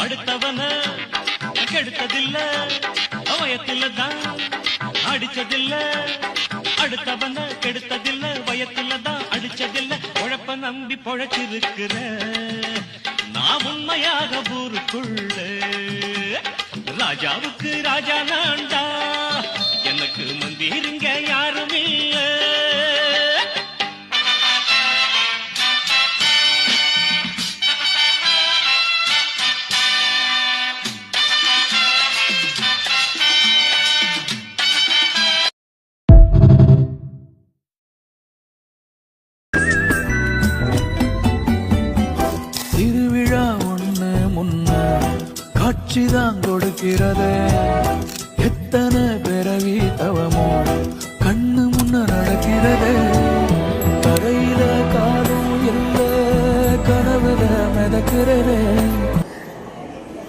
அடுத்தவன கெடுத்ததில்ல வயத்தில்தான் அடிச்சதில்ல அடுத்தவன கெடுத்ததில்ல வயத்தில்தான் அடிச்சதில்ல உழப்ப நம்பி பொழைச்சிருக்கிற நான் உண்மையாக ஊருக்குள்ள ராஜாவுக்கு ராஜா நான்டா எனக்கு மந்திருங்க யாரும் இல்ல திருவிழா ஒண்ணு முன்ன காட்சிதான் கொடுக்கிறது எத்தனை பிறவி தவமோ கண்ணு முன்ன நடக்கிறது கரையில காலும் இல்ல கனவுல மிதக்கிறது